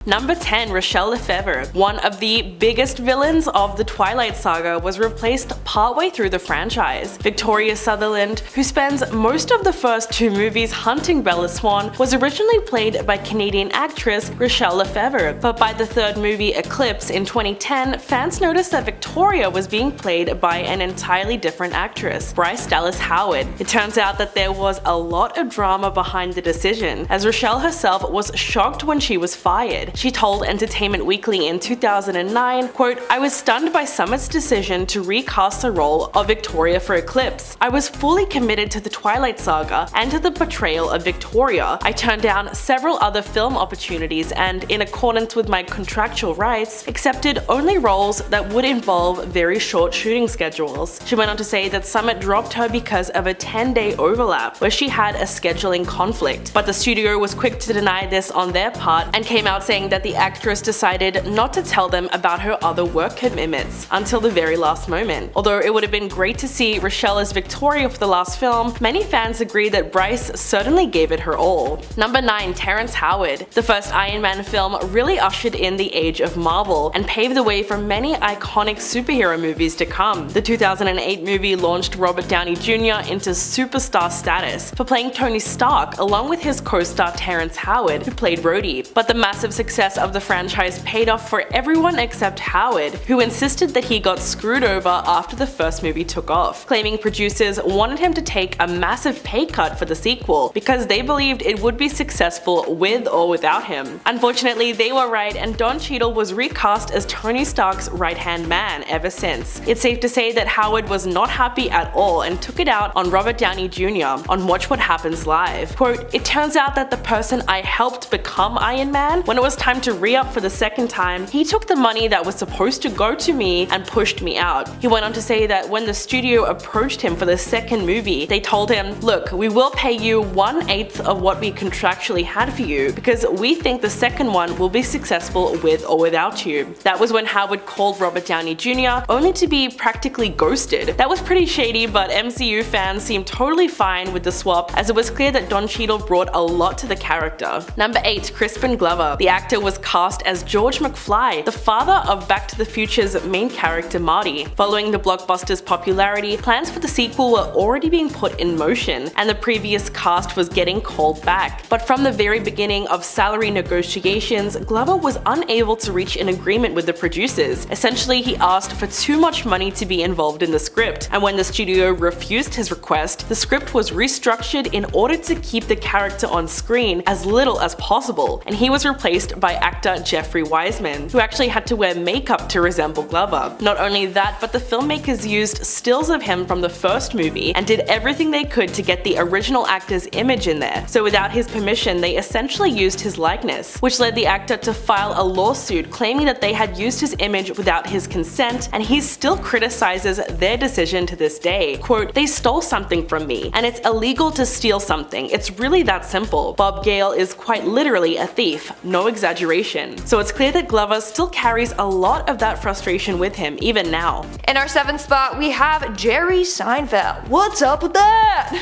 Number 10. Rachelle Lefevre. One of the biggest villains of the Twilight saga was replaced partway through the franchise. Victoria Sutherland, who spends most of the first two movies hunting Bella Swan, was originally played by Canadian actress Rachelle Lefevre, but by the third movie Eclipse in 2010, fans noticed that Victoria was being played by an entirely different actress, Bryce Dallas Howard. It turns out that there was a lot of drama behind the decision, as Rachelle herself was shocked when she was fired. She told Entertainment Weekly in 2009, quote, "I was stunned by Summit's decision to recast the role of Victoria for Eclipse. I was fully committed to the Twilight saga and to the portrayal of Victoria. I turned down several other film opportunities and, in accordance with my contractual rights, accepted only roles that would involve very short shooting schedules." She went on to say that Summit dropped her because of a 10-day overlap where she had a scheduling conflict, but the studio was quick to deny this on their part and came out saying that the actress decided not to tell them about her other work commitments until the very last moment. Although it would have been great to see Rachelle as Victoria for the last film, many fans agree that Bryce certainly gave it her all. Number 9. Terrence Howard. The first Iron Man film really ushered in the age of Marvel and paved the way for many iconic superhero movies to come. The 2008 movie launched Robert Downey Jr. into superstar status for playing Tony Stark along with his co-star Terrence Howard, who played Rhodey. But the massive success of the franchise paid off for everyone except Howard, who insisted that he got screwed over after the first movie took off, claiming producers wanted him to take a massive pay cut for the sequel because they believed it would be successful with or without him. Unfortunately, they were right, and Don Cheadle was recast as Tony Stark's right-hand man ever since. It's safe to say that Howard was not happy at all and took it out on Robert Downey Jr. on Watch What Happens Live. Quote, "It turns out that the person I helped become Iron Man, when it was time to re-up for the second time, he took the money that was supposed to go to me and pushed me out." He went on to say that when the studio approached him for the second movie, they told him, "Look, we will pay you 1/8 of what we contractually had for you because we think the second one will be successful with or without you." That was when Howard called Robert Downey Jr., only to be practically ghosted. That was pretty shady, but MCU fans seemed totally fine with the swap, as it was clear that Don Cheadle brought a lot to the character. Number 8. Crispin Glover. The actor was cast as George McFly, the father of Back to the Future's main character Marty. Following the blockbuster's popularity, plans for the sequel were already being put in motion, and the previous cast was getting called back. But from the very beginning of salary negotiations, Glover was unable to reach an agreement with the producers. Essentially, he asked for too much money to be involved in the script, and when the studio refused his request, the script was restructured in order to keep the character on screen as little as possible, and he was replaced by actor Jeffrey Wiseman, who actually had to wear makeup to resemble Glover. Not only that, but the filmmakers used stills of him from the first movie and did everything they could to get the original actor's image in there, so without his permission they essentially used his likeness, which led the actor to file a lawsuit claiming that they had used his image without his consent, and he still criticizes their decision to this day. Quote, "They stole something from me, and it's illegal to steal something. It's really that simple. Bob Gale is quite literally a thief, no exaggeration." So it's clear that Glover still carries a lot of that frustration with him even now. In our 7th spot, we have Jerry Seinfeld. What's up with that?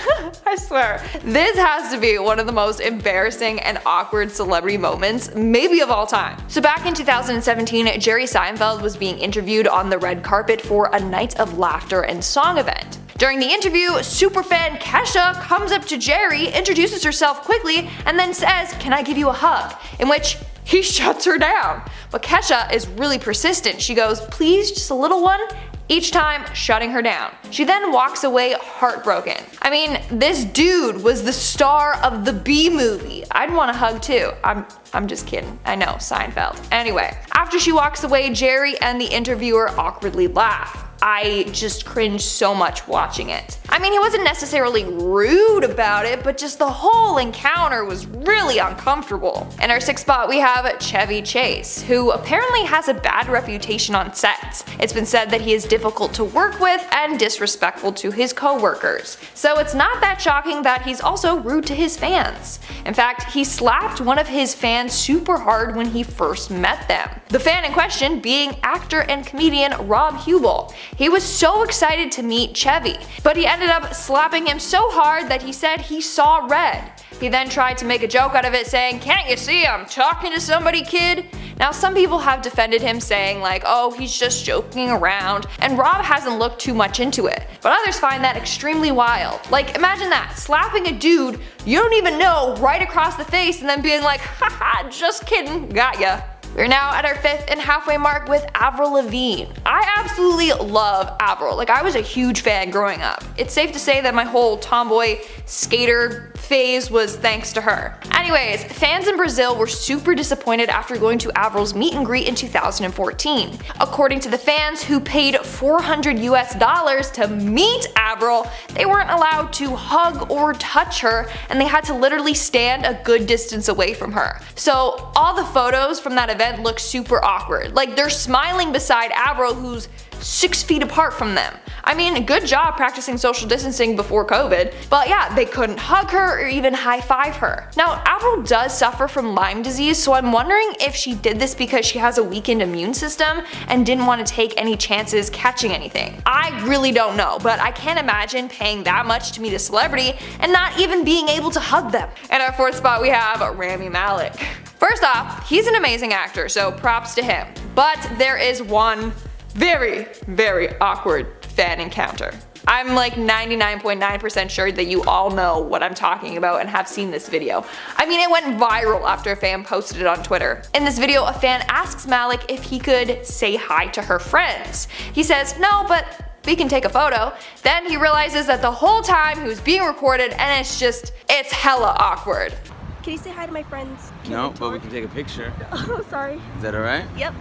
I swear, this has to be one of the most embarrassing and awkward celebrity moments, maybe of all time. So back in 2017, Jerry Seinfeld was being interviewed on the red carpet for a Night of Laughter and Song event. During the interview, superfan Kesha comes up to Jerry, introduces herself quickly, and then says, "Can I give you a hug?" In which he shuts her down. But Kesha is really persistent. She goes, "Please, just a little one," each time shutting her down. She then walks away heartbroken. I mean, this dude was the star of the B movie. I'd want a hug too. I'm just kidding. I know, Seinfeld. Anyway, after she walks away, Jerry and the interviewer awkwardly laugh. I just cringed so much watching it. I mean, he wasn't necessarily rude about it, but just the whole encounter was really uncomfortable. In our 6th spot, we have Chevy Chase, who apparently has a bad reputation on sets. It's been said that he is difficult to work with and disrespectful to his co-workers. So it's not that shocking that he's also rude to his fans. In fact, he slapped one of his fans super hard when he first met them. The fan in question being actor and comedian Rob Hubel. He was so excited to meet Chevy, but he ended up slapping him so hard that he said he saw red. He then tried to make a joke out of it saying, "Can't you see I'm talking to somebody, kid?" Now some people have defended him saying like, oh, he's just joking around, and Rob hasn't looked too much into it. But others find that extremely wild. Like imagine that, slapping a dude you don't even know right across the face and then being like, haha, just kidding, got ya. We're now at our 5th and halfway mark with Avril Lavigne. I absolutely love Avril, like I was a huge fan growing up. It's safe to say that my whole tomboy skater phase was thanks to her. Anyways, fans in Brazil were super disappointed after going to Avril's meet and greet in 2014. According to the fans who paid $400 to meet Avril, they weren't allowed to hug or touch her, and they had to literally stand a good distance away from her. So all the photos from that event look super awkward. Like they're smiling beside Avril, who's 6 feet apart from them. I mean, good job practicing social distancing before COVID, but yeah, they couldn't hug her or even high-five her. Now, Avril does suffer from Lyme disease, so I'm wondering if she did this because she has a weakened immune system and didn't want to take any chances catching anything. I really don't know, but I can't imagine paying that much to meet a celebrity and not even being able to hug them. And our 4th spot we have Rami Malek. First off, he's an amazing actor, so props to him. But there is one very, very awkward fan encounter. I'm like 99.9% sure that you all know what I'm talking about and have seen this video. I mean, it went viral after a fan posted it on Twitter. In this video, a fan asks Malek if he could say hi to her friends. He says, no, but we can take a photo. Then he realizes that the whole time he was being recorded, and it's hella awkward. Can you say hi to my friends? No, but we can take a picture. Oh, sorry. Is that alright? Yep.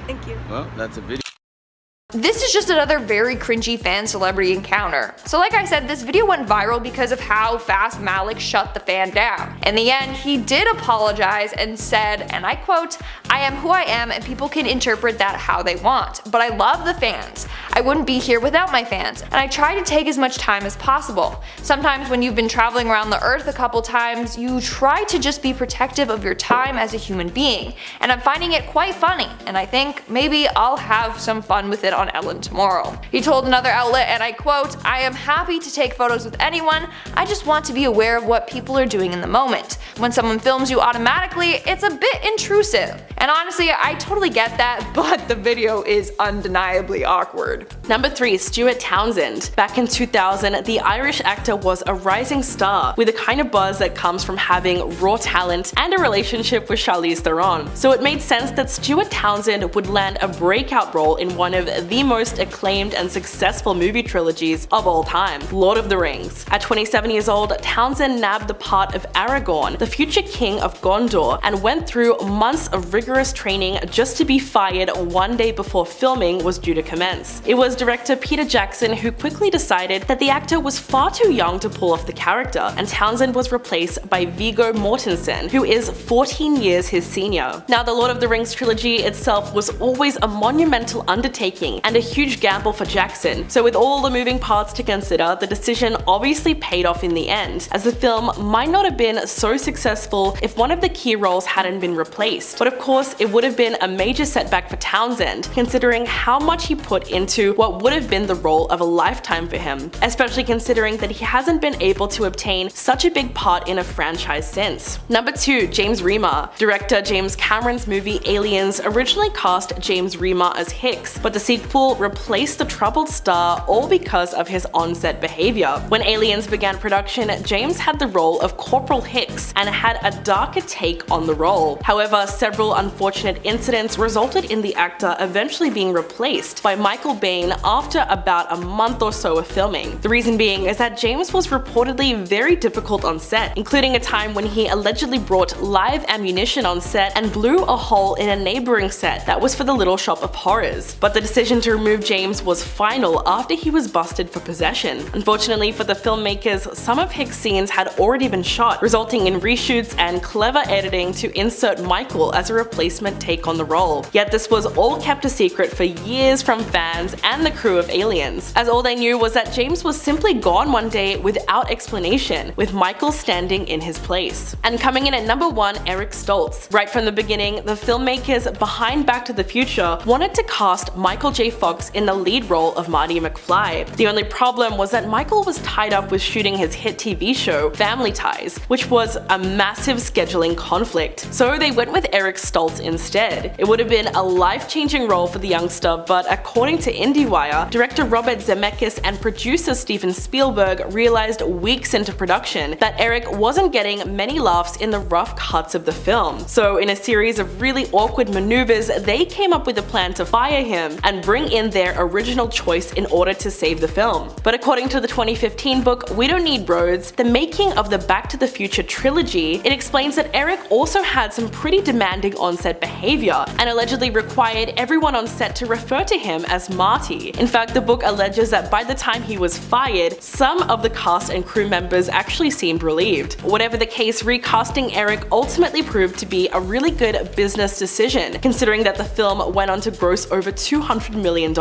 Thank you. Well, that's a video. This is just another very cringy fan celebrity encounter. So like I said, this video went viral because of how fast Malek shut the fan down. In the end, he did apologize and said, and I quote, "I am who I am and people can interpret that how they want, but I love the fans. I wouldn't be here without my fans, and I try to take as much time as possible. Sometimes when you've been traveling around the earth a couple times, you try to just be protective of your time as a human being, and I'm finding it quite funny, and I think maybe I'll have some fun with it on Ellen tomorrow." He told another outlet, and I quote, "I am happy to take photos with anyone, I just want to be aware of what people are doing in the moment. When someone films you automatically, it's a bit intrusive." And honestly, I totally get that, but the video is undeniably awkward. Number 3, Stuart Townsend. Back in 2000, the Irish actor was a rising star with the kind of buzz that comes from having raw talent and a relationship with Charlize Theron. So it made sense that Stuart Townsend would land a breakout role in one of the most acclaimed and successful movie trilogies of all time, Lord of the Rings. At 27 years old, Townsend nabbed the part of Aragorn, the future king of Gondor, and went through months of rigorous training just to be fired one day before filming was due to commence. It was director Peter Jackson who quickly decided that the actor was far too young to pull off the character, and Townsend was replaced by Viggo Mortensen, who is 14 years his senior. Now, the Lord of the Rings trilogy itself was always a monumental undertaking and a huge gamble for Jackson, so with all the moving parts to consider, the decision obviously paid off in the end, as the film might not have been so successful if one of the key roles hadn't been replaced. But of course, it would have been a major setback for Townsend, considering how much he put into what would have been the role of a lifetime for him, especially considering that he hasn't been able to obtain such a big part in a franchise since. Number 2, James Remar. Director James Cameron's movie Aliens originally cast James Remar as Hicks, but the sequel replaced the troubled star, all because of his on-set behavior. When Aliens began production, James had the role of Corporal Hicks and had a darker take on the role. However, several unfortunate incidents resulted in the actor eventually being replaced by Michael Biehn after about a month or so of filming. The reason being is that James was reportedly very difficult on set, including a time when he allegedly brought live ammunition on set and blew a hole in a neighboring set that was for the Little Shop of Horrors. But the decision to remove James was final after he was busted for possession. Unfortunately for the filmmakers, some of Hicks' scenes had already been shot, resulting in reshoots and clever editing to insert Michael as a replacement replacement take on the role. Yet this was all kept a secret for years from fans and the crew of Aliens, as all they knew was that James was simply gone one day without explanation, with Michael standing in his place. And coming in at number 1, Eric Stoltz. Right from the beginning, the filmmakers behind Back to the Future wanted to cast Michael J. Fox in the lead role of Marty McFly. The only problem was that Michael was tied up with shooting his hit TV show Family Ties, which was a massive scheduling conflict. So they went with Eric Stoltz instead. It would have been a life-changing role for the youngster, but according to IndieWire, director Robert Zemeckis and producer Steven Spielberg realized weeks into production that Eric wasn't getting many laughs in the rough cuts of the film. So in a series of really awkward maneuvers, they came up with a plan to fire him and bring in their original choice in order to save the film. But according to the 2015 book We Don't Need Roads, the making of the Back to the Future trilogy, it explains that Eric also had some pretty demanding on-set behavior and allegedly required everyone on set to refer to him as Marty. In fact, the book alleges that by the time he was fired, some of the cast and crew members actually seemed relieved. Whatever the case, recasting Eric ultimately proved to be a really good business decision, considering that the film went on to gross over $200 million.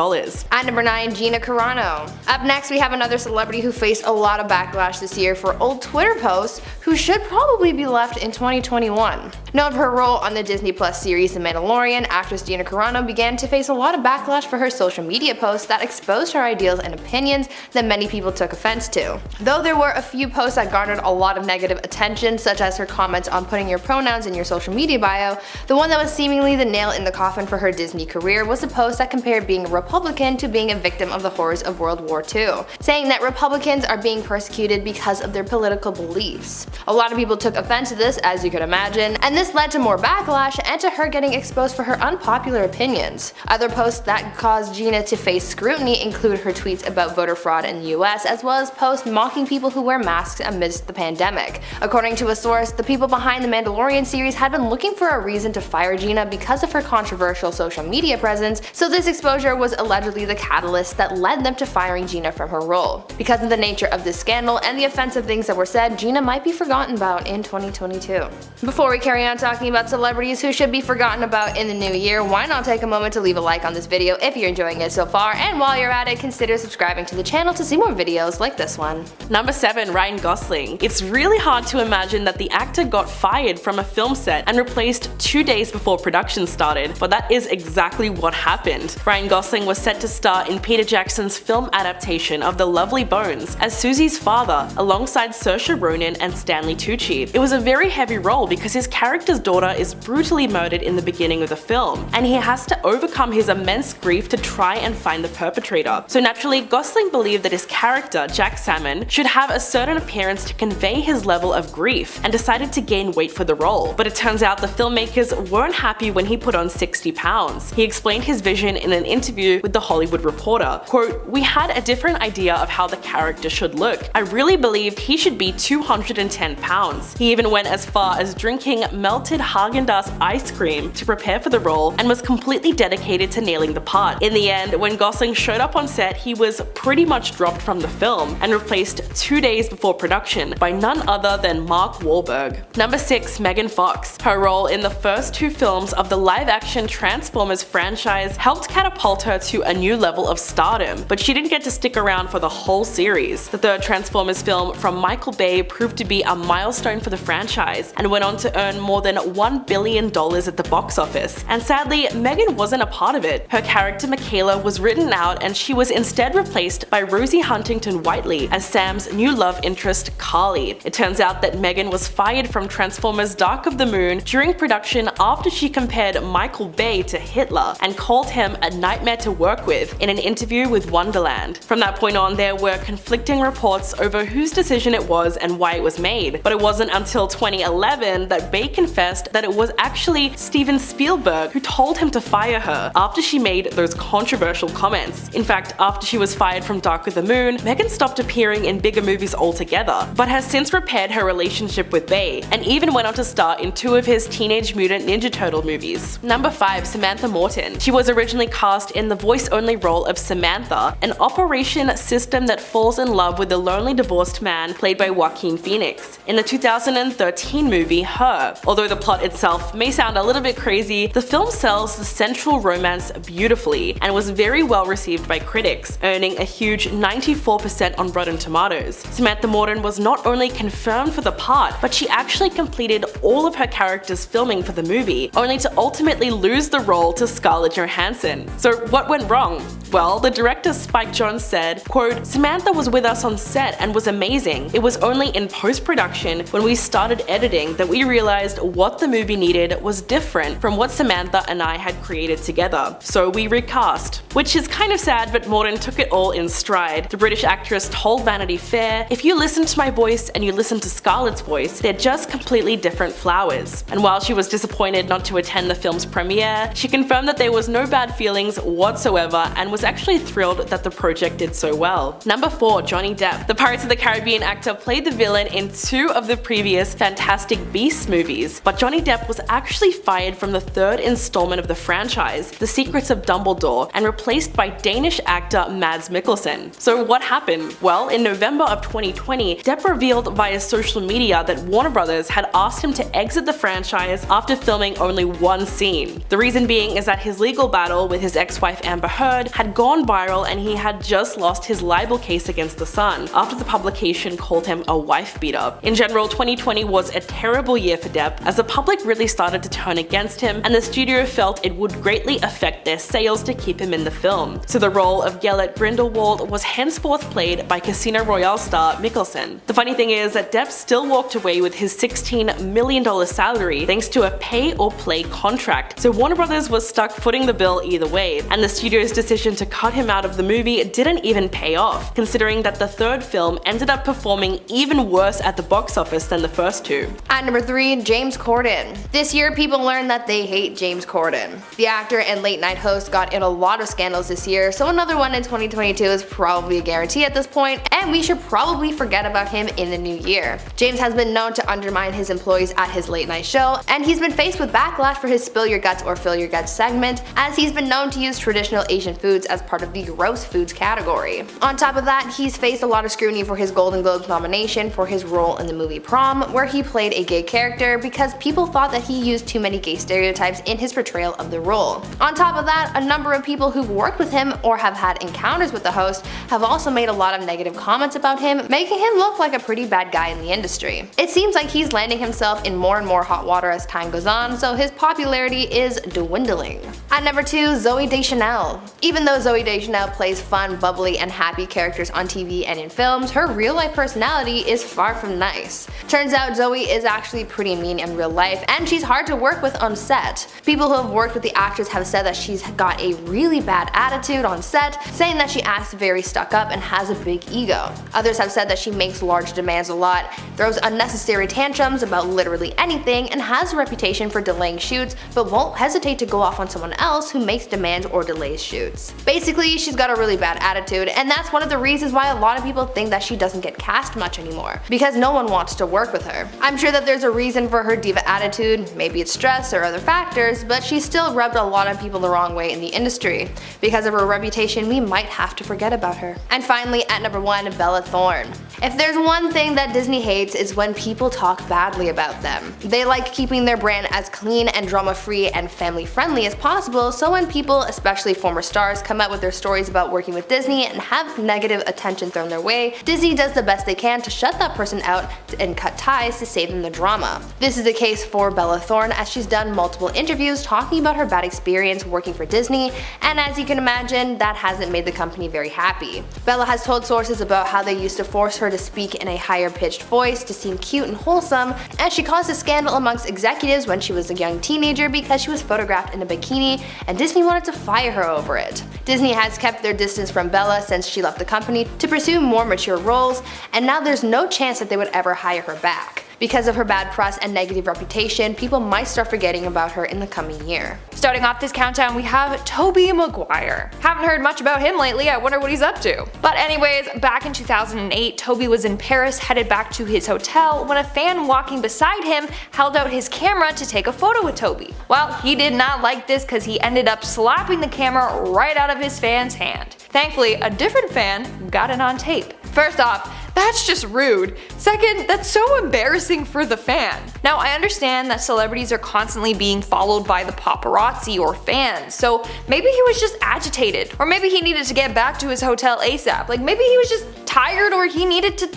At number 9, Gina Carano. Up next, we have another celebrity who faced a lot of backlash this year for old Twitter posts who should probably be left in 2021. Known of her role on the Disney Plus series The Mandalorian, actress Gina Carano began to face a lot of backlash for her social media posts that exposed her ideals and opinions that many people took offense to. Though there were a few posts that garnered a lot of negative attention, such as her comments on putting your pronouns in your social media bio, the one that was seemingly the nail in the coffin for her Disney career was a post that compared being a Republican to being a victim of the horrors of World War II, saying that Republicans are being persecuted because of their political beliefs. A lot of people took offense to this, as you could imagine, and this led to more backlash and to her getting exposed for her unpopular opinions. Other posts that caused Gina to face scrutiny include her tweets about voter fraud in the US, as well as posts mocking people who wear masks amidst the pandemic. According to a source, the people behind the Mandalorian series had been looking for a reason to fire Gina because of her controversial social media presence, so this exposure was allegedly the catalyst that led them to firing Gina from her role. Because of the nature of this scandal and the offensive things that were said, Gina might be forgotten about in 2022. Before we carry on talking about celebrities who should be forgotten about in the new year, why not take a moment to leave a like on this video if you're enjoying it so far, and while you're at it, consider subscribing to the channel to see more videos like this one. Number 7, Ryan Gosling. It's really hard to imagine that the actor got fired from a film set and replaced 2 days before production started, but that is exactly what happened. Ryan Gosling was set to star in Peter Jackson's film adaptation of The Lovely Bones as Susie's father, alongside Saoirse Ronan and Stanley Tucci. It was a very heavy role because his character's daughter is brutally murdered in the beginning of the film, and he has to overcome his immense grief to try and find the perpetrator. So naturally, Gosling believed that his character, Jack Salmon, should have a certain appearance to convey his level of grief, and decided to gain weight for the role. But it turns out the filmmakers weren't happy when he put on 60 pounds. He explained his vision in an interview with The Hollywood Reporter. Quote, "We had a different idea of how the character should look. I really believed he should be 210 pounds. He even went as far as drinking melted Haagen-Dazs ice cream to prepare for the role and was completely dedicated to nailing the part. In the end, when Gosling showed up on set, he was pretty much dropped from the film and replaced 2 days before production by none other than Mark Wahlberg." Number 6, Megan Fox. Her role in the first 2 films of the live-action Transformers franchise helped catapult her to a new level of stardom, but she didn't get to stick around for the whole series. The third Transformers film from Michael Bay proved to be a milestone for the franchise and went on to earn more than $1 billion at the box office. And sadly, Megan wasn't a part of it. Her character Michaela was written out and she was instead replaced by Rosie Huntington-Whiteley as Sam's new love interest Carly. It turns out that Megan was fired from Transformers Dark of the Moon during production after she compared Michael Bay to Hitler and called him a nightmare to work with in an interview with Wonderland. From that point on, there were conflicting reports over whose decision it was and why it was made, but it wasn't until 2011 that Bay confessed that it was actually Steven Spielberg who told him to fire her after she made those controversial comments. In fact, after she was fired from Dark of the Moon, Megan stopped appearing in bigger movies altogether, but has since repaired her relationship with Bay and even went on to star in 2 of his Teenage Mutant Ninja Turtle movies. Number 5, Samantha Morton. She was originally cast in the voice-only role of Samantha, an Operation System that falls in love with a lonely divorced man played by Joaquin Phoenix, in the 2013 movie Her. Although Although the plot itself may sound a little bit crazy, the film sells the central romance beautifully and was very well received by critics, earning a huge 94% on Rotten Tomatoes. Samantha Morton was not only confirmed for the part, but she actually completed all of her character's filming for the movie, only to ultimately lose the role to Scarlett Johansson. So what went wrong? Well, the director Spike Jonze said, quote, "Samantha was with us on set and was amazing. It was only in post-production when we started editing that we realized what the movie needed was different from what Samantha and I had created together. So we recast." Which is kind of sad, but Morton took it all in stride. The British actress told Vanity Fair, "If you listen to my voice and you listen to Scarlett's voice, they're just completely different flowers." And while she was disappointed not to attend the film's premiere, she confirmed that there was no bad feelings whatsoever and was actually thrilled that the project did so well. Number 4. Johnny Depp. The Pirates of the Caribbean actor played the villain in 2 of the previous Fantastic Beasts movies, but Johnny Depp was actually fired from the 3rd installment of the franchise, The Secrets of Dumbledore, and replaced by Danish actor Mads Mikkelsen. So what happened? Well, in November of 2020, Depp revealed via social media that Warner Brothers had asked him to exit the franchise after filming only 1 scene. The reason being is that his legal battle with his ex-wife Amber Heard had gone viral and he had just lost his libel case against The Sun after the publication called him a wife beater. In general, 2020 was a terrible year for Depp as the public really started to turn against him and the studio felt it would greatly affect their sales to keep him in the film. So the role of Gellert Grindelwald was henceforth played by Casino Royale star Mikkelsen. The funny thing is that Depp still walked away with his $16 million salary thanks to a pay-or-play contract, so Warner Brothers was stuck footing the bill either way, and the studio's decision to cut him out of the movie didn't even pay off, considering that the 3rd film ended up performing even worse at the box office than the first 2. At number 3, James Corden. This year, people learned that they hate James Corden. The actor and late-night host got in a lot of scandals this year, so another one in 2022 is probably a guarantee at this point, and we should probably forget about him in the new year. James has been known to undermine his employees at his late-night show, and he's been faced with backlash for his Spill Your Guts or Fill Your Guts segment, as he's been known to use traditional Asian foods as part of the gross foods category. On top of that, he's faced a lot of scrutiny for his Golden Globes nomination for his role in the movie Prom, where he played a gay character because people thought that he used too many gay stereotypes in his portrayal of the role. On top of that, a number of people who've worked with him or have had encounters with the host have also made a lot of negative comments about him, making him look like a pretty bad guy in the industry. It seems like he's landing himself in more and more hot water as time goes on, so his popularity is dwindling. At number 2, Zooey Deschanel. Even though Zooey Deschanel plays fun, bubbly, and happy characters on TV and in films, her real-life personality is far from nice. Turns out Zooey is actually pretty mean in real life, and she's hard to work with on set. People who have worked with the actress have said that she's got a really bad attitude on set, saying that she acts very stuck up and has a big ego. Others have said that she makes large demands a lot, throws unnecessary tantrums about literally anything, and has a reputation for delaying shoots, but won't hesitate to go off on someone else who makes demands or delays shoots. Basically, she's got a really bad attitude, and that's one of the reasons why a lot of people think that she doesn't get cast much anymore, because no one wants to work with her. I'm sure that there's a reason for her diva attitude, maybe it's stress or other factors, but she still rubbed a lot of people the wrong way in the industry. Because of her reputation, we might have to forget about her. And finally, at number 1, Bella Thorne. If there's one thing that Disney hates, is when people talk badly about them. They like keeping their brand as clean and drama-free and family-friendly as possible, so when people, especially former stars, come out with their stories about working with Disney and have negative attention thrown their way, Disney does the best they can to shut that person out and cut ties to save them the drama. This is the case for Bella Thorne, as she's done multiple interviews talking about her bad experience working for Disney, and as you can imagine, that hasn't made the company very happy. Bella has told sources about how they used to force her to speak in a higher pitched voice to seem cute and wholesome, and she caused a scandal amongst executives when she was a young teenager because she was photographed in a bikini, and Disney wanted to fire her over it. Disney has kept their distance from Bella since she left the company to pursue more mature roles, and now there's no chance that they would ever hire her back. Because of her bad press and negative reputation, people might start forgetting about her in the coming year. Starting off this countdown, we have Tobey Maguire. Haven't heard much about him lately, I wonder what he's up to. But anyways, back in 2008, Tobey was in Paris headed back to his hotel when a fan walking beside him held out his camera to take a photo with Tobey. Well, he did not like this because he ended up slapping the camera right out of his fan's hand. Thankfully, a different fan got it on tape. First off, that's just rude. Second, that's so embarrassing for the fan. Now, I understand that celebrities are constantly being followed by the paparazzi or fans, so maybe he was just agitated, or maybe he needed to get back to his hotel ASAP. Like maybe he was just tired, or he needed to,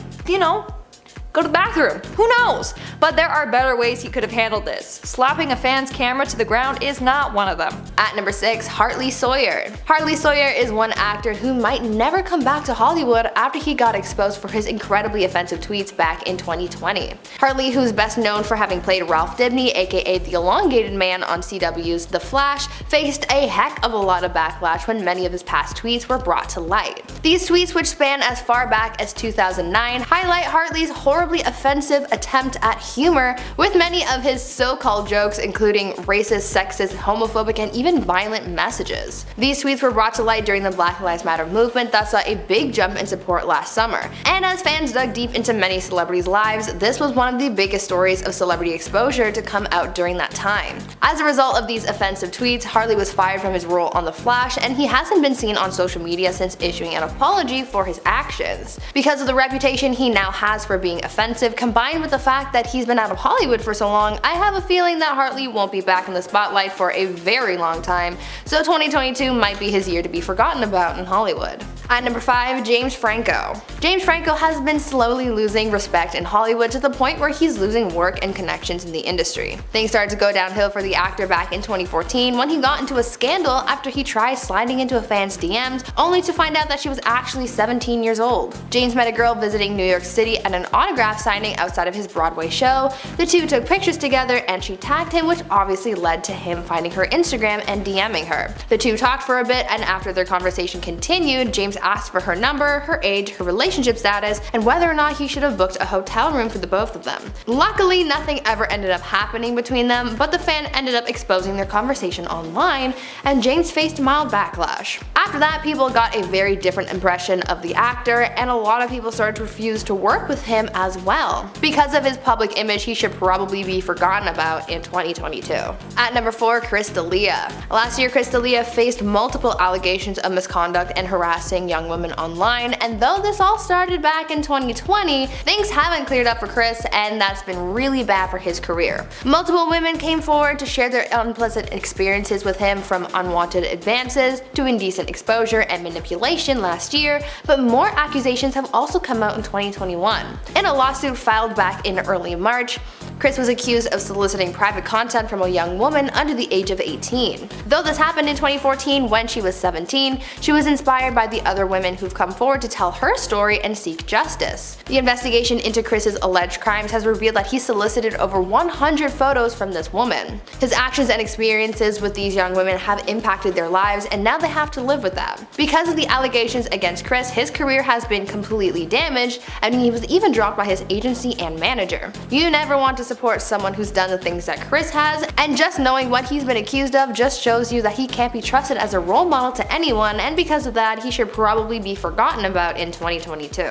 go to the bathroom. Who knows? But there are better ways he could have handled this. Slapping a fan's camera to the ground is not one of them. At number 6, Hartley Sawyer. Hartley Sawyer is one actor who might never come back to Hollywood after he got exposed for his incredibly offensive tweets back in 2020. Hartley, who's best known for having played Ralph Dibny, aka the elongated man on CW's The Flash, faced a heck of a lot of backlash when many of his past tweets were brought to light. These tweets, which span as far back as 2009, highlight Hartley's horrible offensive attempt at humor, with many of his so-called jokes including racist, sexist, homophobic, and even violent messages. These tweets were brought to light during the Black Lives Matter movement that saw a big jump in support last summer, and as fans dug deep into many celebrities' lives, this was one of the biggest stories of celebrity exposure to come out during that time. As a result of these offensive tweets, Hartley was fired from his role on The Flash, and he hasn't been seen on social media since issuing an apology for his actions. Because of the reputation he now has for being offensive, combined with the fact that he's been out of Hollywood for so long, I have a feeling that Hartley won't be back in the spotlight for a very long time, so 2022 might be his year to be forgotten about in Hollywood. At number 5, James Franco. James Franco has been slowly losing respect in Hollywood to the point where he's losing work and connections in the industry. Things started to go downhill for the actor back in 2014 when he got into a scandal after he tried sliding into a fan's DMs only to find out that she was actually 17 years old. James met a girl visiting New York City at an autograph signing outside of his Broadway show. The two took pictures together and she tagged him, which obviously led to him finding her Instagram and DMing her. The two talked for a bit, and after their conversation continued, James asked for her number, her age, her relationship status, and whether or not he should have booked a hotel room for the both of them. Luckily, nothing ever ended up happening between them, but the fan ended up exposing their conversation online, and James faced mild backlash. After that, people got a very different impression of the actor, and a lot of people started to refuse to work with him as well. Because of his public image, he should probably be forgotten about in 2022. At number 4, Chris D'Elia. Last year, Chris D'Elia faced multiple allegations of misconduct and harassing young women online, and though this all started back in 2020, things haven't cleared up for Chris, and that's been really bad for his career. Multiple women came forward to share their unpleasant experiences with him, from unwanted advances to indecent exposure and manipulation last year, but more accusations have also come out in 2021. In a lawsuit filed back in early March, Chris was accused of soliciting private content from a young woman under the age of 18. Though this happened in 2014 when she was 17, she was inspired by the other women who've come forward to tell her story and seek justice. The investigation into Chris's alleged crimes has revealed that he solicited over 100 photos from this woman. His actions and experiences with these young women have impacted their lives, and now they have to live with that. Because of the allegations against Chris, his career has been completely damaged, and he was even dropped by his agency and manager. You never want to support someone who's done the things that Chris has, and just knowing what he's been accused of just shows you that he can't be trusted as a role model to anyone, and because of that, he should probably be forgotten about in 2022.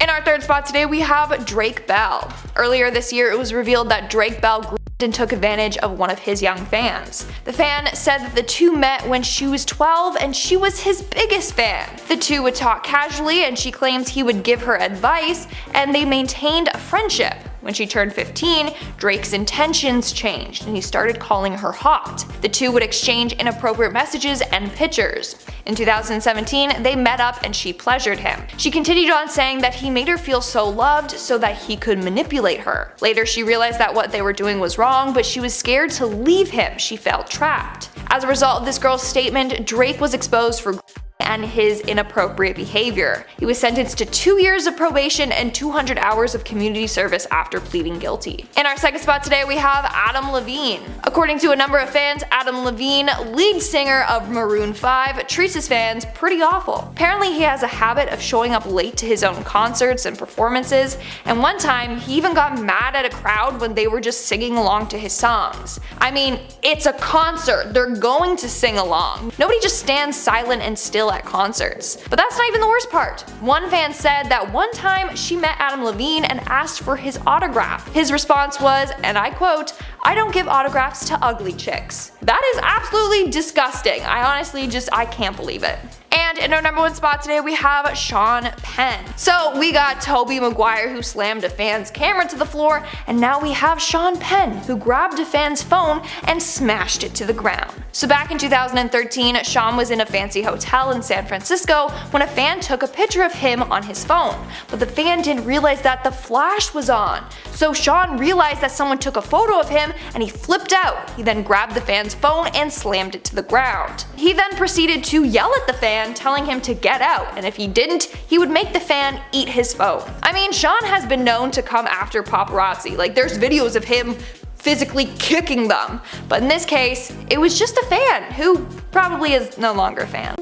In our third spot today, we have Drake Bell. Earlier this year, it was revealed that Drake Bell groomed and took advantage of one of his young fans. The fan said that the two met when she was 12 and she was his biggest fan. The two would talk casually, and she claims he would give her advice, and they maintained a friendship. When she turned 15, Drake's intentions changed and he started calling her hot. The two would exchange inappropriate messages and pictures. In 2017, they met up and she pleasured him. She continued on saying that he made her feel so loved so that he could manipulate her. Later, she realized that what they were doing was wrong, but she was scared to leave him. She felt trapped. As a result of this girl's statement, Drake was exposed for and his inappropriate behavior. He was sentenced to 2 years of probation and 200 hours of community service after pleading guilty. In our second spot today, we have Adam Levine. According to a number of fans, Adam Levine, lead singer of Maroon 5, treats his fans pretty awful. Apparently, he has a habit of showing up late to his own concerts and performances, and one time he even got mad at a crowd when they were just singing along to his songs. I mean, it's a concert, they're going to sing along. Nobody just stands silent and still at concerts. But that's not even the worst part. One fan said that one time she met Adam Levine and asked for his autograph. His response was, and I quote, "I don't give autographs to ugly chicks." That is absolutely disgusting. I honestly I can't believe it. And in our number 1 spot today we have Sean Penn. So we got Tobey Maguire who slammed a fan's camera to the floor, and now we have Sean Penn who grabbed a fan's phone and smashed it to the ground. So back in 2013, Sean was in a fancy hotel in San Francisco when a fan took a picture of him on his phone, but the fan didn't realize that the flash was on. So Sean realized that someone took a photo of him and he flipped out. He then grabbed the fan's phone and slammed it to the ground. He then proceeded to yell at the fan, telling him to get out, and if he didn't, he would make the fan eat his phone. I mean, Sean has been known to come after paparazzi. Like, there's videos of him physically kicking them. But in this case, it was just a fan who probably is no longer a fan.